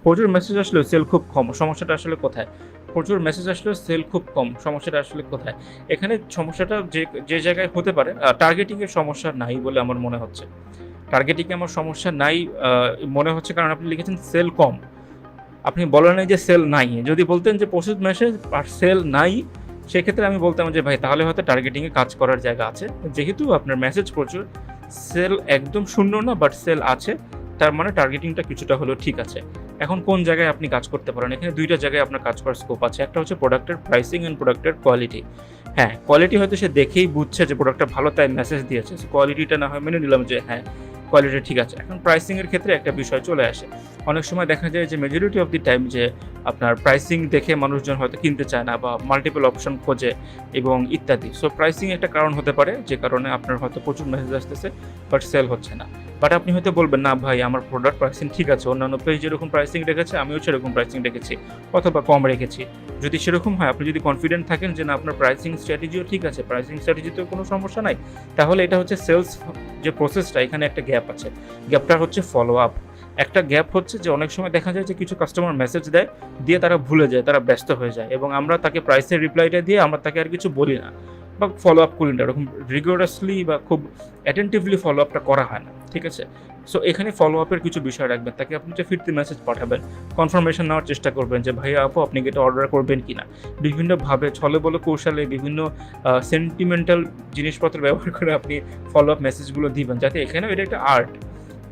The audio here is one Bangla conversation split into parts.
প্রচুর মেসেজ আসলেও সেল খুব কম, সমস্যাটা আসলে কোথায়? প্রচুর মেসেজ আসলেও সেল খুব কম, সমস্যাটা আসলে কোথায়? এখানে সমস্যাটা যে জায়গায় হতে পারে, টার্গেটিং এর সমস্যা নাই বলে আমার মনে হচ্ছে। টার্গেটিং এ আমার সমস্যা নাই মনে হচ্ছে, কারণ আপনি লিখেছেন সেল কম। আপনি বলেন নাই যে সেল নাই। যদি বলতেন যে প্রচুর মেসেজ আর সেল নাই, সেক্ষেত্রে আমি বলতাম যে ভাই তাহলে হয়তো টার্গেটিং এ কাজ করার জায়গা আছে। যেহেতু আপনার মেসেজ প্রচুর, সেল একদম শূন্য না, বাট সেল আছে, তার মানে টার্গেটিংটা কিছুটা হলেও ঠিক আছে। এখন কোন জায়গায় আপনি কাজ করতে পারেন? এখানে ২ টা জায়গায় আপনার কাজ করার স্কোপ আছে। একটা হচ্ছে প্রোডাক্টের প্রাইসিং অ্যান্ড প্রোডাক্টের কোয়ালিটি। হ্যাঁ, কোয়ালিটি হয়তো সে দেখেই বুঝছে যে প্রোডাক্টটা ভালো, তাই মেসেজ দিয়েছে। সো কোয়ালিটিটা না হয় মেনে নিলাম যে হ্যাঁ, কোয়ালিটি ঠিক আছে। এখন প্রাইসিং এর ক্ষেত্রে একটা বিষয় চলে আসে। অনেক সময় দেখা যায় যে মেজরিটি অফ দি টাইম যে আপনার প্রাইসিং দেখে মানুষজন হয়তো কিনতে চায় না বা মাল্টিপল অপশন খোঁজে এবং ইত্যাদি। সো প্রাইসিং একটা কারণ হতে পারে যে কারণে আপনার হয়তো প্রচুর মেসেজ আসতেছে বাট সেল হচ্ছে না। বাট আপনি হয়তো বলবেন, না ভাই আমার প্রোডাক্ট প্রাইসিং ঠিক আছে। অন্যান্য পেজ যেরকম প্রাইসিং রেখেছে আমিও সেরকম প্রাইসিং রেখেছি অথবা কম রেখেছি। যদি সেরকম হয়, আপনি যদি কনফিডেন্ট থাকেন যে না আপনার প্রাইসিং স্ট্র্যাটেজিও ঠিক আছে, প্রাইসিং স্ট্র্যাটেজিতেও কোনো সমস্যা নাই, তাহলে এটা হচ্ছে সেলস যে প্রসেসটা, এখানে একটা গ্যাপ আছে। গ্যাপটা হচ্ছে ফলো আপ। একটা গ্যাপ হচ্ছে যে অনেক সময় দেখা যায় যে কিছু কাস্টমার মেসেজ দেয়, দিয়ে তারা ভুলে যায়, তারা ব্যস্ত হয়ে যায় এবং আমরা তাকে প্রাইসের রিপ্লাইটা দিয়ে আমরা তাকে আর কিছু বলি না বা ফলো আপ করি না। এরকম রিগোরাসলি বা খুব অ্যাটেন্টিভলি ফলো আপটা করা হয় না। ঠিক আছে? সো এখানে ফলো আপের কিছু বিষয় রাখবেন। তাকে আপনি যে ফিরতি মেসেজ পাঠাবেন, কনফার্মেশন নেওয়ার চেষ্টা করবেন যে ভাইয়া আপু আপনি কি এটা অর্ডার করবেন কিনা? বিভিন্নভাবে ছলে বলে কৌশলে বিভিন্ন সেন্টিমেন্টাল জিনিসপত্র ব্যবহার করে আপনি ফলো আপ মেসেজগুলো দিবেন, যাতে এখানেও এটা একটা আর্ট।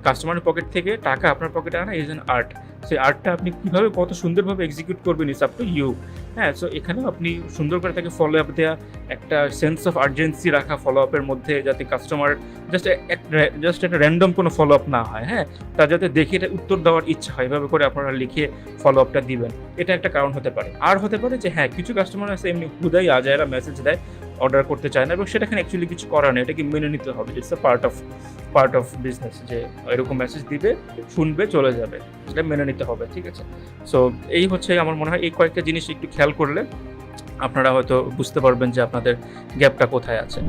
কাস্টমারের পকেট থেকে টাকা আপনার পকেটে আনা ইজ অ্যান আর্ট। সেই আর্টটা আপনি কীভাবে কত সুন্দরভাবে এক্সিকিউট করবেন ইটস আপ টু ইউ। হ্যাঁ? সো এখানেও আপনি সুন্দর করে তাকে ফলো আপ দেয়া, একটা সেন্স অফ আর্জেন্সি রাখা ফলো আপের মধ্যে, যাতে কাস্টমার জাস্ট একটা র্যান্ডম কোনো ফলো আপ না হয়, হ্যাঁ? তার যাতে দেখে এটা উত্তর দেওয়ার ইচ্ছা হয়, এভাবে করে আপনারা লিখে ফলো আপটা দিবেন। এটা একটা কারণ হতে পারে। আর হতে পারে যে হ্যাঁ, কিছু কাস্টমার আছে এমনি হুদাই আজাইরা মেসেজ দেয়, অর্ডার করতে চায় না এবং সেটা এখানে অ্যাকচুয়ালি কিছু করার নেই। এটাকে মেনে নিতে হবে। It's a part of business যে এরকম মেসেজ দিবে, শুনবে, চলে যাবে। সেটা মেনে নিতে হবে। ঠিক আছে? সো এই হচ্ছে আমার মনে হয় এই কয়েকটা জিনিস একটু খেয়াল করলে আপনারা হয়তো বুঝতে পারবেন যে আপনাদের গ্যাপটা কোথায় আছে।